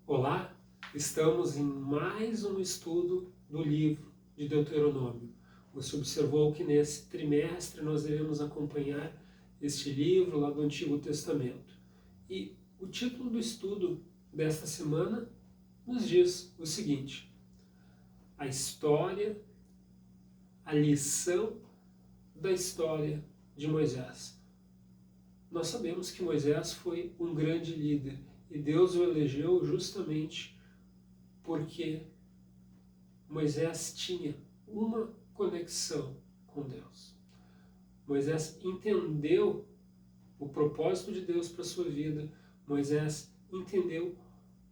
Olá, estamos em mais um estudo do livro de Deuteronômio. Você observou que nesse trimestre nós devemos acompanhar este livro lá do Antigo Testamento. E o título do estudo desta semana nos diz o seguinte: a história, a lição da história de Moisés. Nós sabemos que Moisés foi um grande líder e Deus o elegeu justamente porque Moisés tinha uma conexão com Deus. Moisés entendeu o propósito de Deus para a sua vida. Moisés entendeu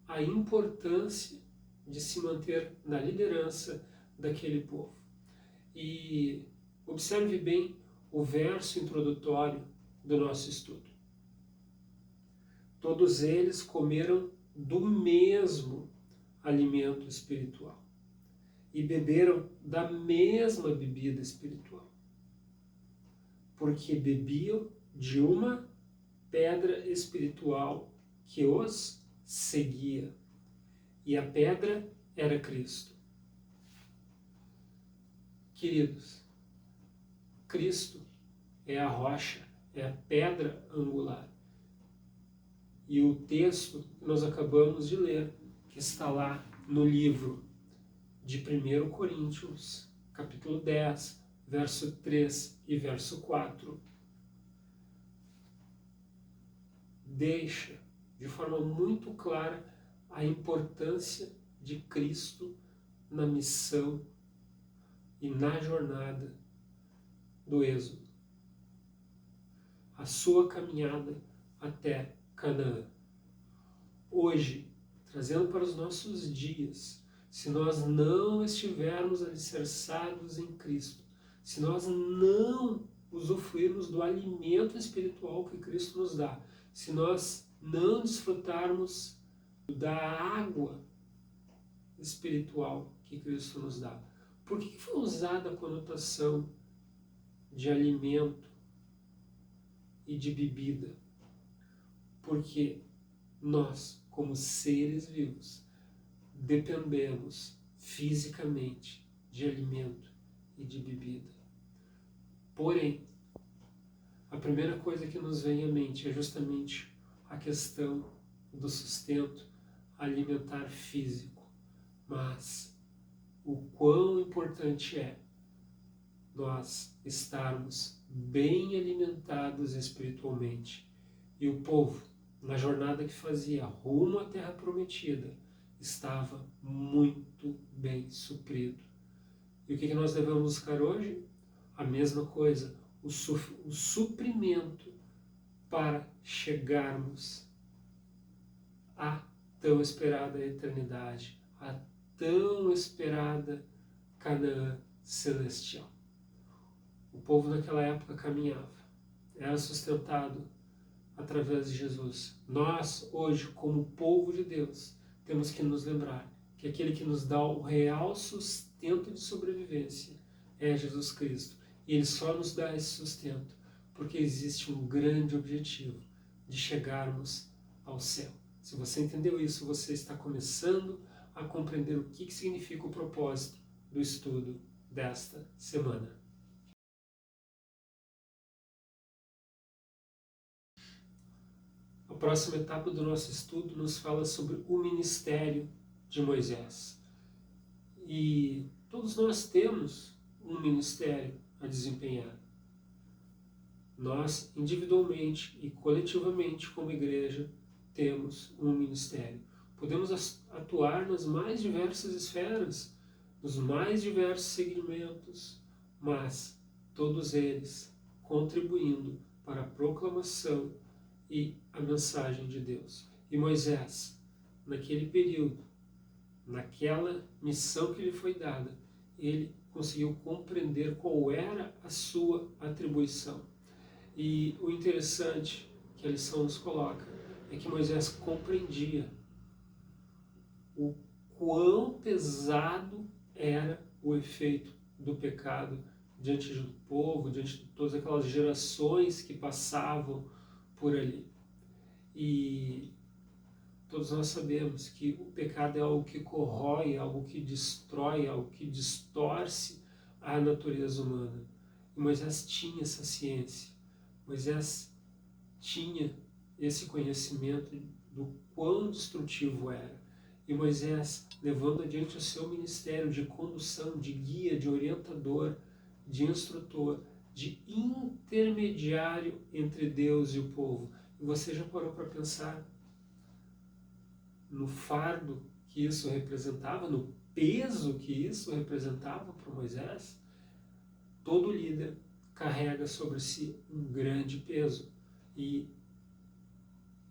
a importância de se manter na liderança daquele povo. E observe bem o verso introdutório do nosso estudo. Todos eles comeram do mesmo alimento espiritual e beberam da mesma bebida espiritual, porque bebiam de uma pedra espiritual que os seguia, e a pedra era Cristo. Queridos, Cristo é a rocha, é a pedra angular. E o texto que nós acabamos de ler, que está lá no livro de 1 Coríntios, capítulo 10, verso 3 e verso 4, deixa de forma muito clara a importância de Cristo na missão e na jornada do Êxodo, a sua caminhada até Canaã. Hoje, trazendo para os nossos dias, se nós não estivermos alicerçados em Cristo, se nós não usufruirmos do alimento espiritual que Cristo nos dá, se nós não desfrutarmos da água espiritual que Cristo nos dá. Por que foi usada a conotação de alimento e de bebida? Porque nós, como seres vivos, dependemos fisicamente de alimento e de bebida. Porém, a primeira coisa que nos vem à mente é justamente a questão do sustento alimentar físico. Mas o quão importante é nós estarmos bem alimentados espiritualmente. E o povo, na jornada que fazia rumo à Terra Prometida, estava muito bem suprido. E o que nós devemos buscar hoje? A mesma coisa, o suprimento para chegarmos à tão esperada eternidade, à tão esperada Canaã celestial. O povo naquela época caminhava, era sustentado através de Jesus. Nós, hoje, como povo de Deus, temos que nos lembrar que aquele que nos dá o real sustento de sobrevivência é Jesus Cristo. E Ele só nos dá esse sustento porque existe um grande objetivo de chegarmos ao céu. Se você entendeu isso, você está começando a compreender o que significa o propósito do estudo desta semana. A próxima etapa do nosso estudo nos fala sobre o ministério de Moisés. E todos nós temos um ministério a desempenhar. Nós, individualmente e coletivamente, como igreja, temos um ministério. Podemos atuar nas mais diversas esferas, nos mais diversos segmentos, mas todos eles contribuindo para a proclamação e a mensagem de Deus. E Moisés, naquele período, naquela missão que lhe foi dada, ele conseguiu compreender qual era a sua atribuição. E o interessante que a lição nos coloca é que Moisés compreendia o quão pesado era o efeito do pecado diante do povo, diante de todas aquelas gerações que passavam por ali. E todos nós sabemos que o pecado é algo que corrói, algo que destrói, algo que distorce a natureza humana. E Moisés tinha essa ciência. Moisés tinha esse conhecimento do quão destrutivo era. E Moisés, levando adiante o seu ministério de condução, de guia, de orientador, de instrutor, de intermediário entre Deus e o povo. E você já parou para pensar no fardo que isso representava, no peso que isso representava para Moisés? Todo líder carrega sobre si um grande peso. E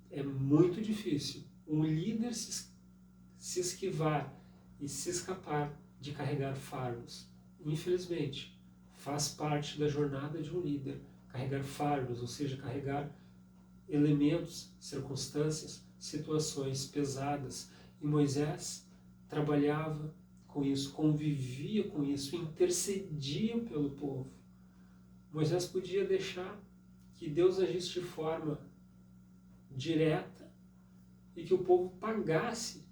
é muito difícil um líder se esquivar e se escapar de carregar fardos. Infelizmente, faz parte da jornada de um líder carregar fardos, ou seja, carregar elementos, circunstâncias, situações pesadas. E Moisés trabalhava com isso, convivia com isso, intercedia pelo povo. Moisés podia deixar que Deus agisse de forma direta e que o povo pagasse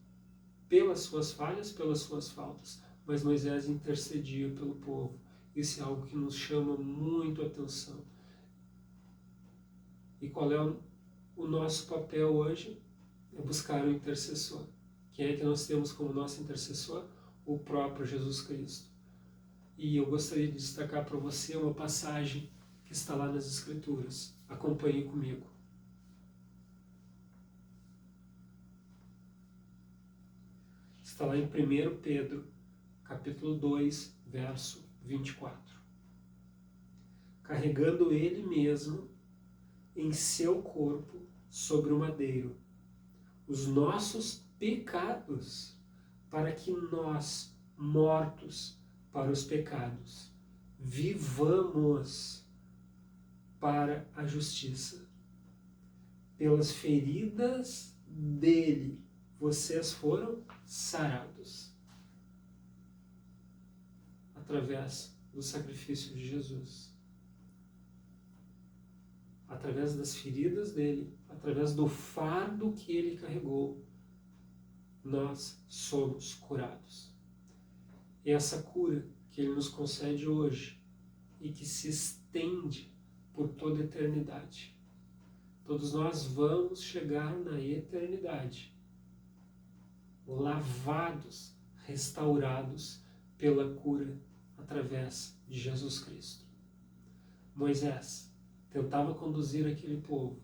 pelas suas falhas, pelas suas faltas. Mas Moisés intercedia pelo povo. Isso é algo que nos chama muito a atenção. E qual é o nosso papel hoje? É buscar o intercessor. Quem é que nós temos como nosso intercessor? O próprio Jesus Cristo. E eu gostaria de destacar para você uma passagem que está lá nas Escrituras. Acompanhe comigo. Está lá em 1 Pedro, capítulo 2, verso 24. Carregando ele mesmo em seu corpo sobre o madeiro os nossos pecados, para que nós, mortos para os pecados, vivamos para a justiça. Pelas feridas dele, vocês foram sarados. Através do sacrifício de Jesus. Através das feridas dele, através do fardo que ele carregou, nós somos curados. E essa cura que ele nos concede hoje e que se estende por toda a eternidade. Todos nós vamos chegar na eternidade, lavados, restaurados pela cura através de Jesus Cristo. Moisés tentava conduzir aquele povo,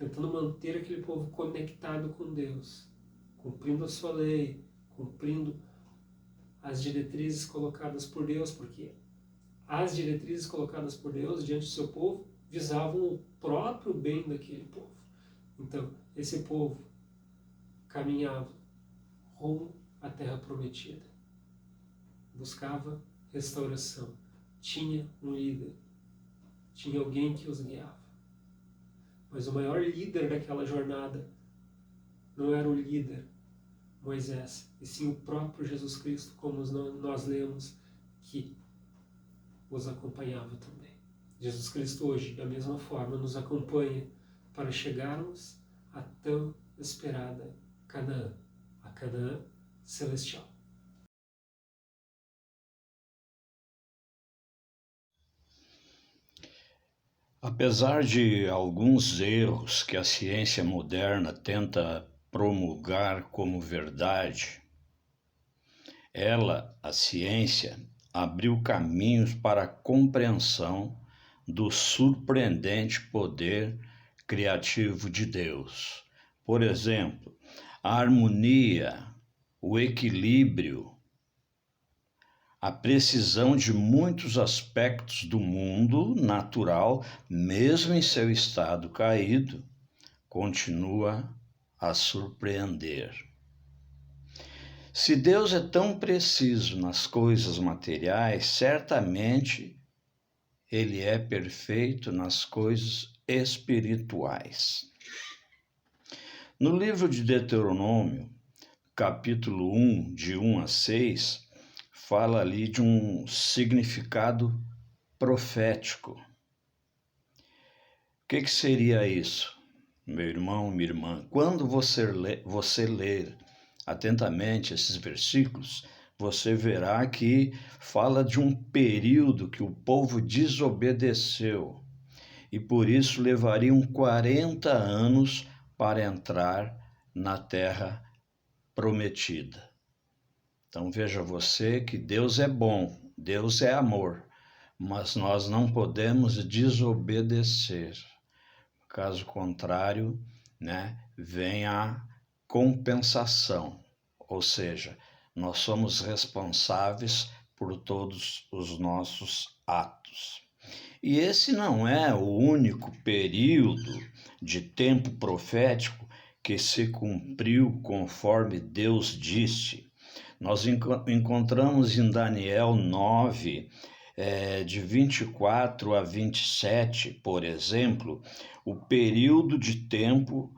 tentando manter aquele povo conectado com Deus, cumprindo a sua lei, cumprindo as diretrizes colocadas por Deus, porque as diretrizes colocadas por Deus diante do seu povo visavam o próprio bem daquele povo. Então, esse povo caminhava rumo à terra prometida, buscava restauração, tinha um líder, tinha alguém que os guiava. Mas o maior líder daquela jornada não era o líder Moisés, e sim o próprio Jesus Cristo, como nós lemos, que os acompanhava também. Jesus Cristo hoje, da mesma forma, nos acompanha para chegarmos à tão esperada Canaã, a Canaã celestial. Apesar de alguns erros que a ciência moderna tenta promulgar como verdade, ela, a ciência, abriu caminhos para a compreensão do surpreendente poder criativo de Deus. Por exemplo, a harmonia, o equilíbrio, a precisão de muitos aspectos do mundo natural, mesmo em seu estado caído, continua a surpreender. Se Deus é tão preciso nas coisas materiais, certamente Ele é perfeito nas coisas espirituais. No livro de Deuteronômio, capítulo 1, de 1 a 6, fala ali de um significado profético. O que seria isso? meu irmão, minha irmã, quando você ler atentamente esses versículos, você verá que fala de um período que o povo desobedeceu e por isso levariam 40 anos para entrar na terra prometida. Então veja você que Deus é bom, Deus é amor, mas nós não podemos desobedecer. Caso contrário, né, vem a compensação, ou seja, nós somos responsáveis por todos os nossos atos. E esse não é o único período de tempo profético que se cumpriu conforme Deus disse. Nós encontramos em Daniel 9, de 24 a 27, por exemplo, o período de tempo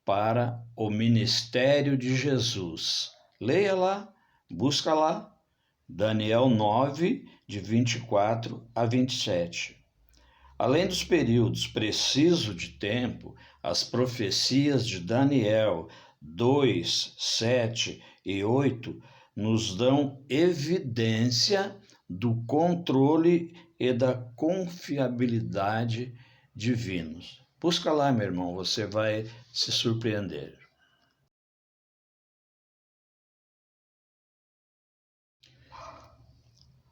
para o ministério de Jesus. Leia lá, busca lá, Daniel 9, de 24 a 27. Além dos períodos precisos de tempo, as profecias de Daniel 2, 7 e 8 nos dão evidência do controle e da confiabilidade divinos. Busca lá, meu irmão, você vai se surpreender.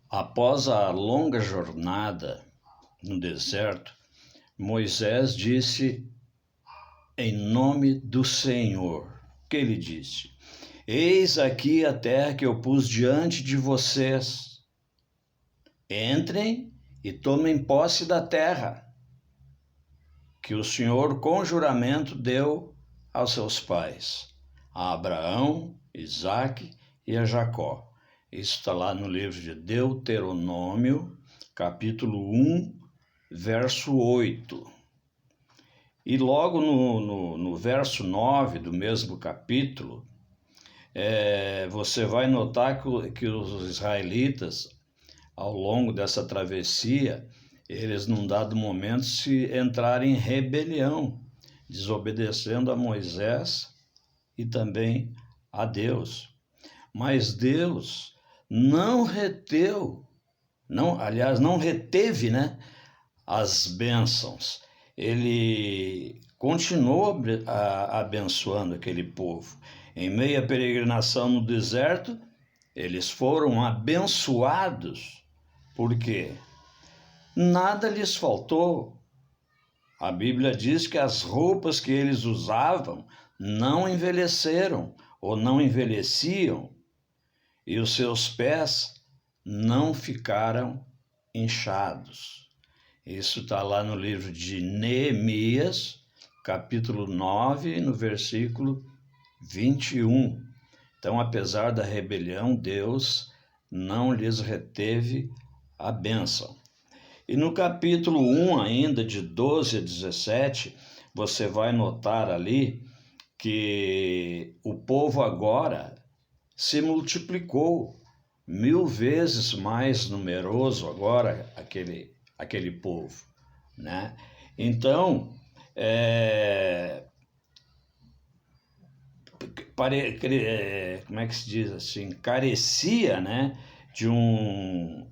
Após a longa jornada no deserto, Moisés disse em nome do Senhor. O que ele disse? Eis aqui a terra que eu pus diante de vocês. Entrem e tomem posse da terra, que o Senhor com juramento deu aos seus pais, a Abraão, Isaque e a Jacó. Isso está lá no livro de Deuteronômio, capítulo 1, verso 8. E logo no verso 9 do mesmo capítulo, você vai notar que os israelitas, ao longo dessa travessia, eles num dado momento se entraram em rebelião, desobedecendo a Moisés e também a Deus. Mas Deus não reteve, né, as bênçãos. Ele continuou abençoando aquele povo. Em meio à peregrinação no deserto, eles foram abençoados, porque nada lhes faltou. A Bíblia diz que as roupas que eles usavam não envelheceram ou não envelheciam, e os seus pés não ficaram inchados. Isso está lá no livro de Neemias, capítulo 9, no versículo 21. Então, apesar da rebelião, Deus não lhes reteve a bênção. E no capítulo 1, ainda de 12 a 17, você vai notar ali que o povo agora se multiplicou 1000 vezes mais numeroso agora aquele povo, né? Então, como é que se diz assim, carecia, né, de um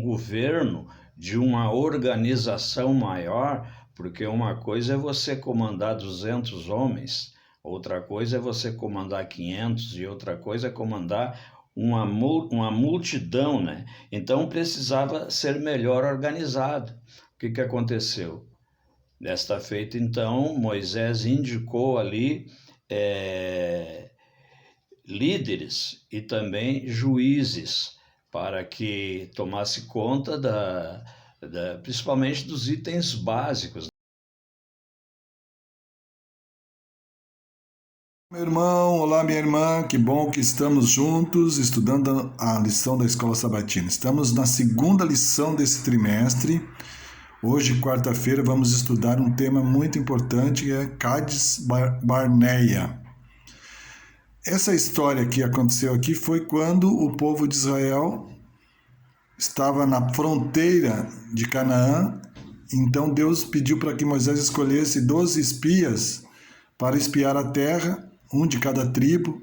governo, de uma organização maior, porque uma coisa é você comandar 200 homens, outra coisa é você comandar 500 e outra coisa é comandar uma multidão, né? Então precisava ser melhor organizado. O que aconteceu? Desta feita, então, Moisés indicou ali líderes e também juízes para que tomasse conta principalmente dos itens básicos. Meu irmão, olá minha irmã, que bom que estamos juntos estudando a lição da Escola Sabatina. Estamos na segunda lição desse trimestre. Hoje, quarta-feira, vamos estudar um tema muito importante, que é Cádiz Barneia. Essa história que aconteceu aqui foi quando o povo de Israel estava na fronteira de Canaã. Então Deus pediu para que Moisés escolhesse 12 espias para espiar a terra, um de cada tribo.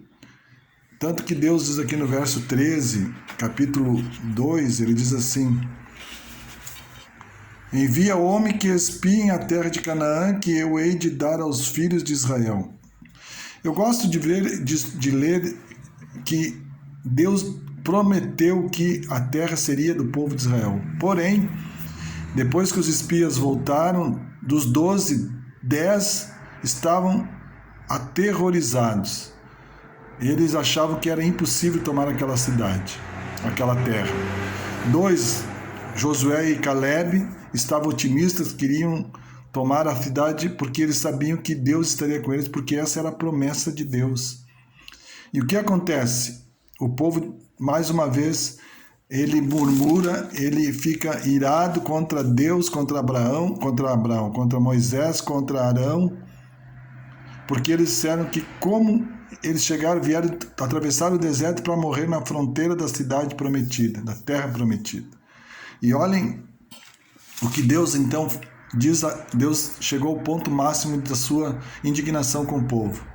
Tanto que Deus diz aqui no verso 13, capítulo 2, ele diz assim: envia homem que espiem a terra de Canaã, que eu hei de dar aos filhos de Israel. Eu gosto de ler que Deus prometeu que a terra seria do povo de Israel. Porém, depois que os espias voltaram, dos 12, 10 estavam aterrorizados. Eles achavam que era impossível tomar aquela cidade, aquela terra. 2, Josué e Caleb, estavam otimistas, queriam tomar a cidade porque eles sabiam que Deus estaria com eles, porque essa era a promessa de Deus. E o que acontece? O povo, mais uma vez, ele murmura, ele fica irado contra Deus, contra Moisés, contra Arão, porque eles disseram que como eles vieram atravessar o deserto para morrer na fronteira da cidade prometida, da terra prometida. E olhem o que Deus então diz, Deus chegou ao ponto máximo da sua indignação com o povo.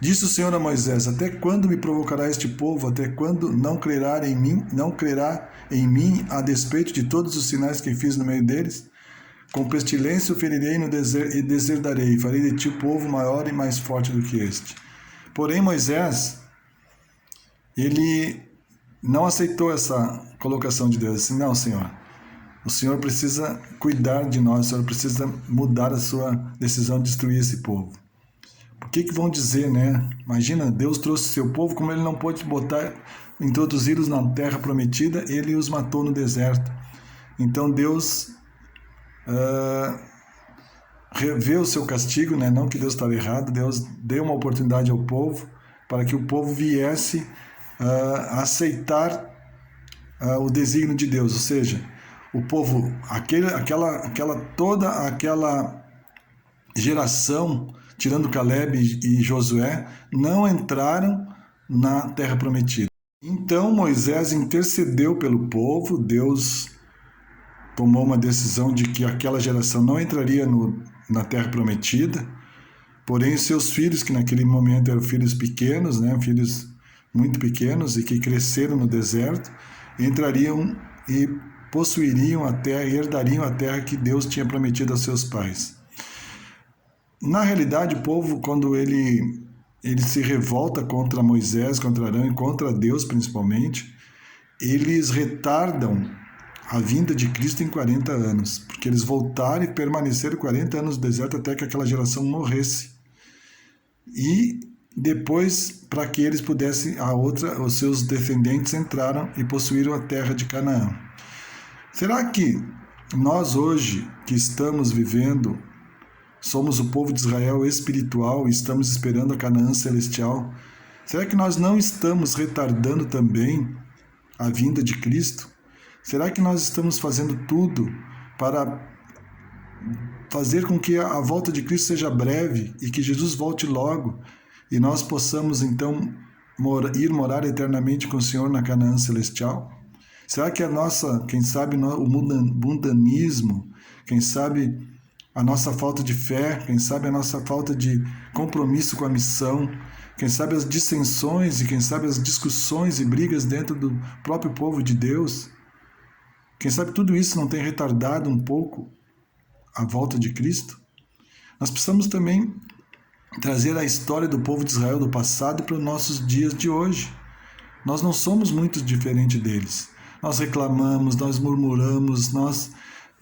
Disse o Senhor a Moisés: até quando me provocará este povo? Até quando não crerá em mim a despeito de todos os sinais que fiz no meio deles? Com pestilência o ferirei no deserto e deserdarei, farei de ti um povo maior e mais forte do que este. Porém Moisés, ele não aceitou essa colocação de Deus. Assim, não, Senhor, o Senhor precisa cuidar de nós, o Senhor precisa mudar a sua decisão de destruir esse povo. O que vão dizer, né? Imagina, Deus trouxe seu povo, como ele não pôde introduzi-los na terra prometida, ele os matou no deserto. Então Deus revê o seu castigo, né? Não que Deus estava errado, Deus deu uma oportunidade ao povo para que o povo viesse a aceitar o desígnio de Deus, ou seja, o povo, toda aquela geração, tirando Caleb e Josué, não entraram na terra prometida. Então Moisés intercedeu pelo povo, Deus tomou uma decisão de que aquela geração não entraria na terra prometida, porém seus filhos, que naquele momento eram filhos pequenos, né, filhos muito pequenos e que cresceram no deserto, entrariam e possuiriam a terra, herdariam a terra que Deus tinha prometido aos seus pais. Na realidade, o povo, quando ele se revolta contra Moisés, contra Arão e contra Deus principalmente, eles retardam a vinda de Cristo em 40 anos, porque eles voltaram e permaneceram 40 anos no deserto até que aquela geração morresse. E depois, para que eles pudessem, os seus descendentes entraram e possuíram a terra de Canaã. Será que nós hoje, que estamos vivendo, somos o povo de Israel espiritual e estamos esperando a Canaã celestial? Será que nós não estamos retardando também a vinda de Cristo? Será que nós estamos fazendo tudo para fazer com que a volta de Cristo seja breve e que Jesus volte logo e nós possamos então ir morar eternamente com o Senhor na Canaã celestial? Será que quem sabe o mundanismo, quem sabe a nossa falta de fé, quem sabe a nossa falta de compromisso com a missão, quem sabe as dissensões e quem sabe as discussões e brigas dentro do próprio povo de Deus, quem sabe tudo isso não tem retardado um pouco a volta de Cristo? Nós precisamos também trazer a história do povo de Israel do passado para os nossos dias de hoje. Nós não somos muito diferentes deles. Nós reclamamos, nós murmuramos, nós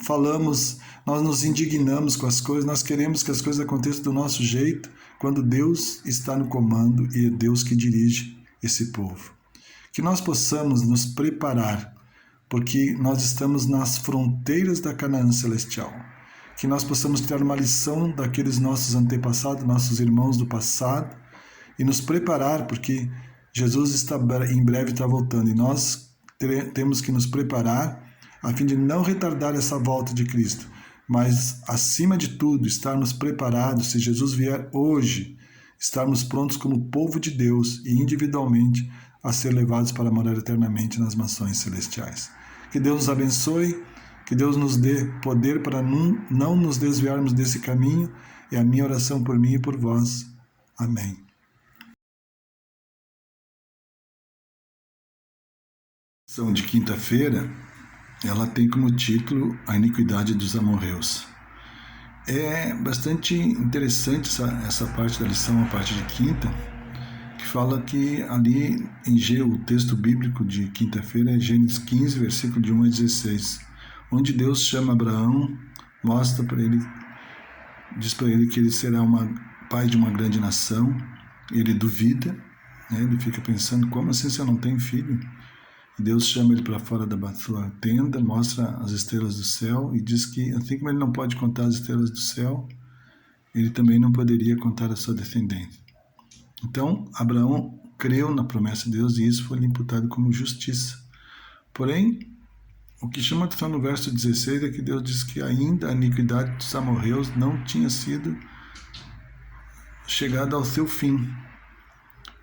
falamos, nós nos indignamos com as coisas, nós queremos que as coisas aconteçam do nosso jeito, quando Deus está no comando e é Deus que dirige esse povo. Que nós possamos nos preparar, porque nós estamos nas fronteiras da Canaã celestial. Que nós possamos ter uma lição daqueles nossos antepassados, nossos irmãos do passado, e nos preparar, porque Jesus em breve está voltando, e nós temos que nos preparar a fim de não retardar essa volta de Cristo, mas, acima de tudo, estarmos preparados, se Jesus vier hoje, estarmos prontos como povo de Deus e individualmente a ser levados para morar eternamente nas mansões celestiais. Que Deus nos abençoe, Que Deus nos dê poder para não nos desviarmos desse caminho. É a minha oração por mim e por vós. Amém. A lição de quinta-feira, ela tem como título A Iniquidade dos Amorreus. É bastante interessante essa parte da lição, a parte de quinta, que fala que ali em o texto bíblico de quinta-feira é Gênesis 15, versículo de 1 a 16, onde Deus chama Abraão, mostra para ele, diz para ele que ele será pai de uma grande nação. Ele duvida, né? Ele fica pensando, como assim se eu não tenho filho? Deus chama ele para fora da sua tenda, mostra as estrelas do céu e diz que, assim como ele não pode contar as estrelas do céu, ele também não poderia contar a sua descendência. Então, Abraão creu na promessa de Deus e isso foi lhe imputado como justiça. Porém, o que chama a atenção no verso 16 é que Deus diz que ainda a iniquidade dos amorreus não tinha sido chegada ao seu fim.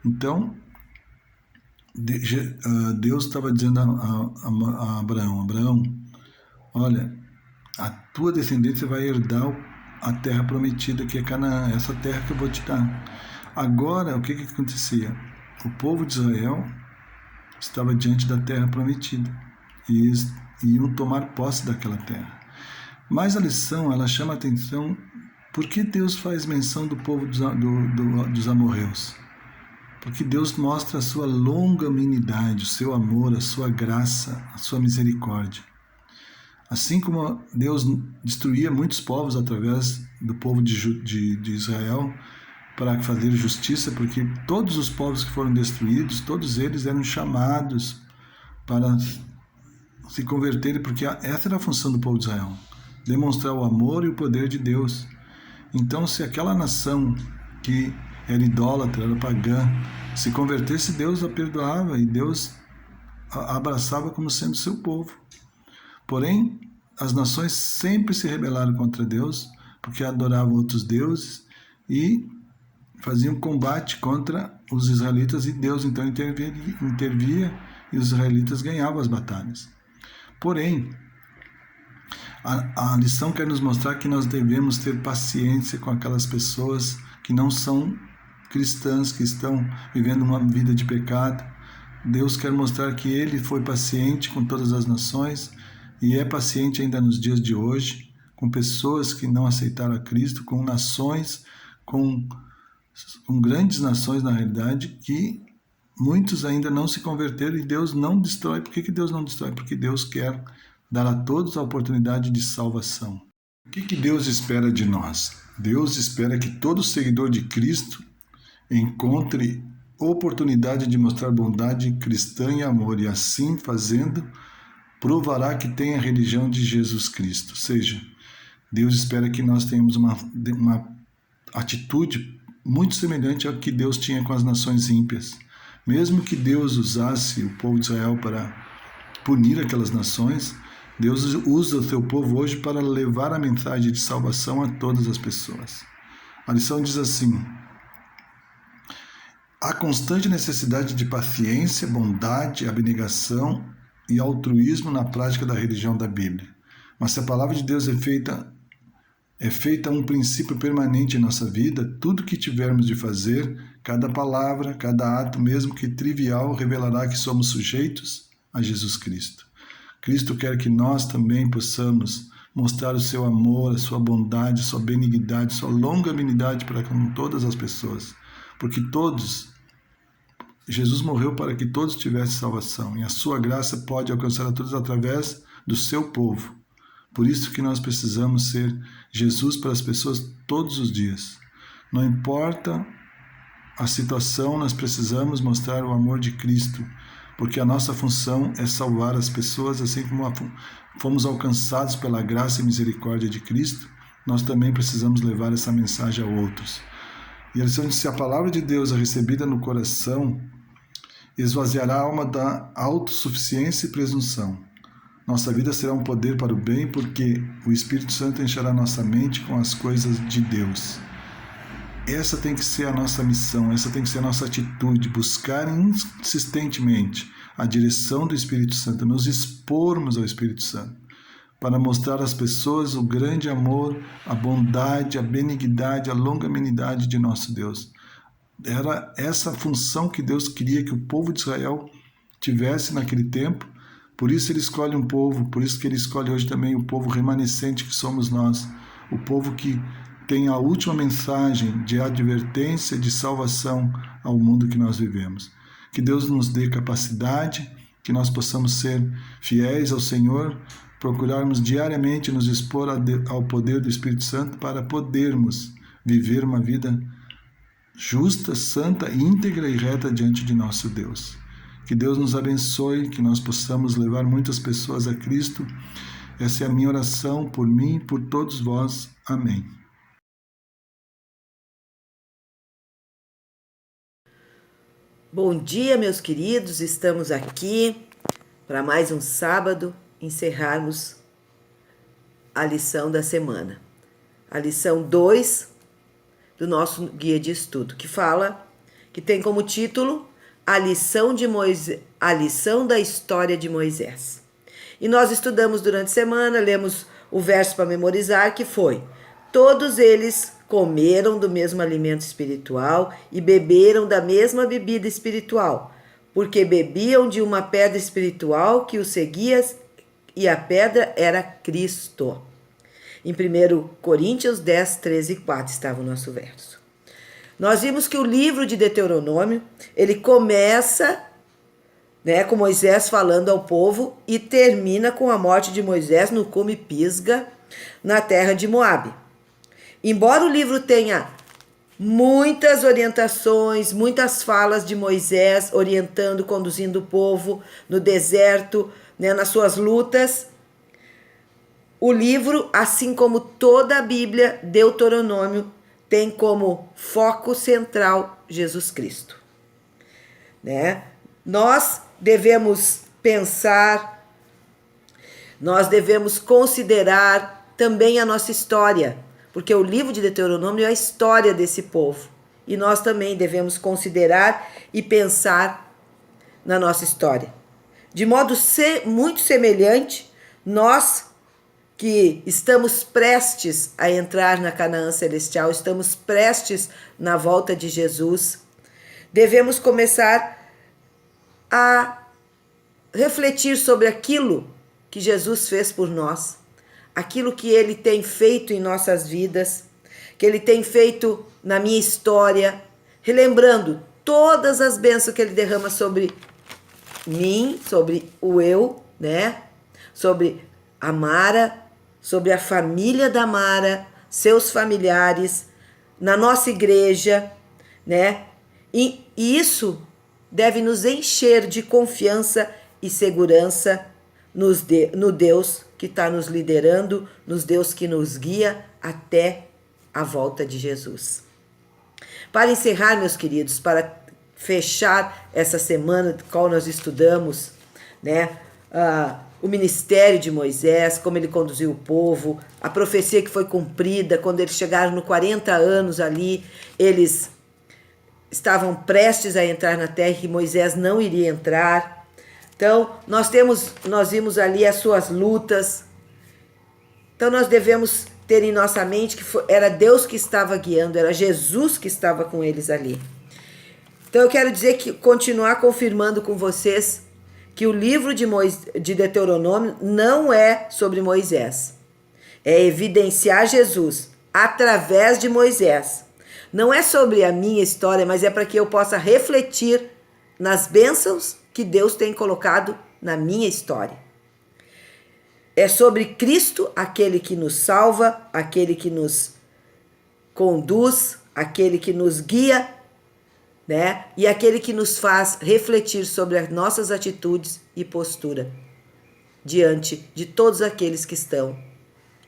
Então, Deus estava dizendo a Abraão, olha, a tua descendência vai herdar a terra prometida, que é Canaã, essa terra que eu vou te dar. Agora, o que acontecia? O povo de Israel estava diante da terra prometida e eles iam tomar posse daquela terra. Mas a lição, ela chama a atenção, por que Deus faz menção do povo dos amorreus? Porque Deus mostra a sua longanimidade, o seu amor, a sua graça, a sua misericórdia. Assim como Deus destruía muitos povos através do povo de Israel para fazer justiça, porque todos os povos que foram destruídos, todos eles eram chamados para se converterem, porque essa era a função do povo de Israel, demonstrar o amor e o poder de Deus. Então, se aquela nação que era idólatra, era pagã, se convertesse, Deus a perdoava e Deus a abraçava como sendo seu povo. Porém, as nações sempre se rebelaram contra Deus, porque adoravam outros deuses e faziam combate contra os israelitas, e Deus então intervia e os israelitas ganhavam as batalhas. Porém, a lição quer nos mostrar que nós devemos ter paciência com aquelas pessoas que não são cristãs, que estão vivendo uma vida de pecado. Deus quer mostrar que Ele foi paciente com todas as nações e é paciente ainda nos dias de hoje, com pessoas que não aceitaram a Cristo, com nações, com grandes nações na realidade, que muitos ainda não se converteram e Deus não destrói. Por que Deus não destrói? Porque Deus quer dar a todos a oportunidade de salvação. O que Deus espera de nós? Deus espera que todo seguidor de Cristo encontre oportunidade de mostrar bondade cristã e amor, e assim fazendo, provará que tem a religião de Jesus Cristo. Ou seja, Deus espera que nós tenhamos uma atitude muito semelhante ao que Deus tinha com as nações ímpias. Mesmo que Deus usasse o povo de Israel para punir aquelas nações, Deus usa o seu povo hoje para levar a mensagem de salvação a todas as pessoas. A lição diz assim: há constante necessidade de paciência, bondade, abnegação e altruísmo na prática da religião da Bíblia. Mas se a palavra de Deus é feita um princípio permanente em nossa vida, tudo que tivermos de fazer, cada palavra, cada ato, mesmo que trivial, revelará que somos sujeitos a Jesus Cristo. Cristo quer que nós também possamos mostrar o seu amor, a sua bondade, a sua benignidade, a sua longanimidade para com todas as pessoas. Porque Jesus morreu para que todos tivessem salvação, e a sua graça pode alcançar a todos através do seu povo. Por isso que nós precisamos ser Jesus para as pessoas todos os dias. Não importa a situação, nós precisamos mostrar o amor de Cristo, porque a nossa função é salvar as pessoas, assim como fomos alcançados pela graça e misericórdia de Cristo, nós também precisamos levar essa mensagem a outros. E a lição diz: se a palavra de Deus é recebida no coração, esvaziará a alma da autossuficiência e presunção. Nossa vida será um poder para o bem, porque o Espírito Santo encherá nossa mente com as coisas de Deus. Essa tem que ser a nossa missão, essa tem que ser a nossa atitude, buscar insistentemente a direção do Espírito Santo, nos expormos ao Espírito Santo, para mostrar às pessoas o grande amor, a bondade, a benignidade, a longanimidade de nosso Deus. Era essa função que Deus queria que o povo de Israel tivesse naquele tempo. Por isso ele escolhe um povo, por isso que ele escolhe hoje também o povo remanescente que somos nós, o povo que tem a última mensagem de advertência, de salvação ao mundo que nós vivemos. Que Deus nos dê capacidade, que nós possamos ser fiéis ao Senhor, procurarmos diariamente nos expor ao poder do Espírito Santo para podermos viver uma vida justa, santa, íntegra e reta diante de nosso Deus. Que Deus nos abençoe, que nós possamos levar muitas pessoas a Cristo. Essa é a minha oração por mim e por todos vós. Amém. Bom dia, meus queridos. Estamos aqui para mais um sábado encerrarmos a lição da semana. A lição 2 do nosso guia de estudo, que tem como título a lição da história de Moisés. E nós estudamos durante a semana, lemos o verso para memorizar, que foi: todos eles comeram do mesmo alimento espiritual e beberam da mesma bebida espiritual, porque bebiam de uma pedra espiritual que os seguia, e a pedra era Cristo. Em 1 Coríntios 10, 13 e 4 estava o nosso verso. Nós vimos que o livro de Deuteronômio, ele começa, com Moisés falando ao povo e termina com a morte de Moisés no cume Pisga, na terra de Moabe. Embora o livro tenha muitas orientações, muitas falas de Moisés orientando, conduzindo o povo no deserto, nas suas lutas, o livro, assim como toda a Bíblia, Deuteronômio, tem como foco central Jesus Cristo. Nós devemos pensar, nós devemos considerar também a nossa história, porque o livro de Deuteronômio é a história desse povo. E nós também devemos considerar e pensar na nossa história. De modo muito semelhante, nós que estamos prestes a entrar na Canaã Celestial, estamos prestes na volta de Jesus, devemos começar a refletir sobre aquilo que Jesus fez por nós, aquilo que Ele tem feito em nossas vidas, que Ele tem feito na minha história, relembrando todas as bênçãos que Ele derrama sobre mim, sobre o eu, sobre a Mara, sobre a família da Mara, seus familiares, na nossa igreja, E isso deve nos encher de confiança e segurança no Deus que está nos liderando, no Deus que nos guia até a volta de Jesus. Para encerrar, meus queridos, para fechar essa semana de qual nós estudamos, o ministério de Moisés, como ele conduziu o povo, a profecia que foi cumprida, quando eles chegaram no 40 anos ali, eles estavam prestes a entrar na terra e Moisés não iria entrar. Então, nós vimos ali as suas lutas. Então, nós devemos ter em nossa mente que era Deus que estava guiando, era Jesus que estava com eles ali. Então, eu quero continuar confirmando com vocês que o livro de Deuteronômio não é sobre Moisés. É evidenciar Jesus através de Moisés. Não é sobre a minha história, mas é para que eu possa refletir nas bênçãos que Deus tem colocado na minha história. É sobre Cristo, aquele que nos salva, aquele que nos conduz, aquele que nos guia, e aquele que nos faz refletir sobre as nossas atitudes e postura diante de todos aqueles que estão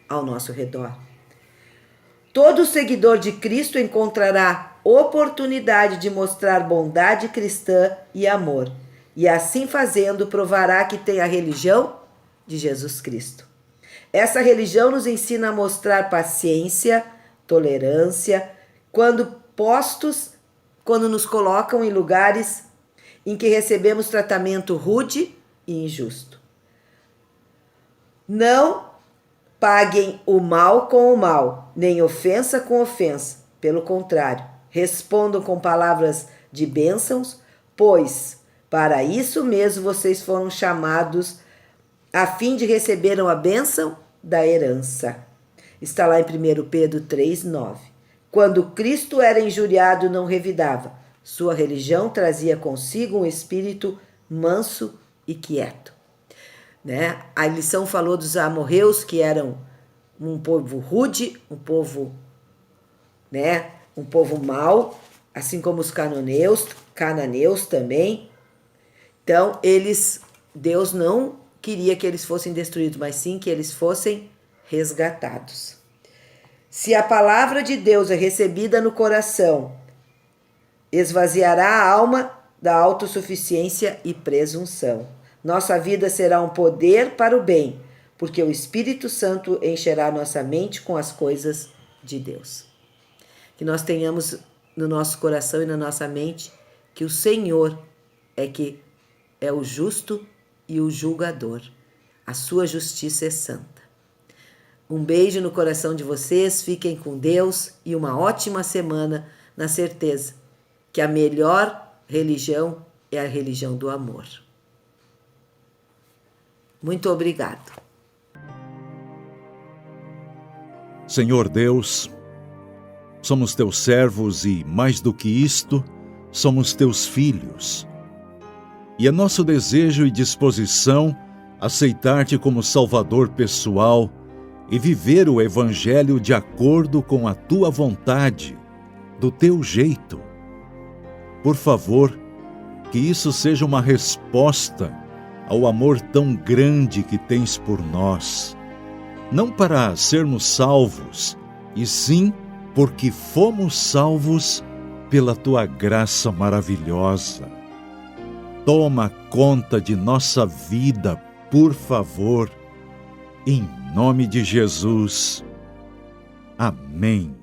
ao nosso redor. Todo seguidor de Cristo encontrará oportunidade de mostrar bondade cristã e amor, e assim fazendo provará que tem a religião de Jesus Cristo. Essa religião nos ensina a mostrar paciência, tolerância, quando nos colocam em lugares em que recebemos tratamento rude e injusto. Não paguem o mal com o mal, nem ofensa com ofensa. Pelo contrário, respondam com palavras de bênçãos, pois para isso mesmo vocês foram chamados, a fim de receberam a bênção da herança. Está lá em 1 Pedro 3:9. Quando Cristo era injuriado, não revidava. Sua religião trazia consigo um espírito manso e quieto. Né? A lição falou dos amorreus, que eram um povo rude, um povo, né? Um povo mau, assim como os cananeus também. Então, Deus não queria que eles fossem destruídos, mas sim que eles fossem resgatados. Se a palavra de Deus é recebida no coração, esvaziará a alma da autossuficiência e presunção. Nossa vida será um poder para o bem, porque o Espírito Santo encherá nossa mente com as coisas de Deus. Que nós tenhamos no nosso coração e na nossa mente que o Senhor é o justo e o julgador. A sua justiça é santa. Um beijo no coração de vocês, fiquem com Deus e uma ótima semana, na certeza que a melhor religião é a religião do amor. Muito obrigado. Senhor Deus, somos teus servos e, mais do que isto, somos teus filhos. E é nosso desejo e disposição aceitar-te como Salvador pessoal e viver o Evangelho de acordo com a tua vontade, do teu jeito. Por favor, que isso seja uma resposta ao amor tão grande que tens por nós, não para sermos salvos, e sim porque fomos salvos pela tua graça maravilhosa. Toma conta de nossa vida, por favor, em nome de Jesus. Amém.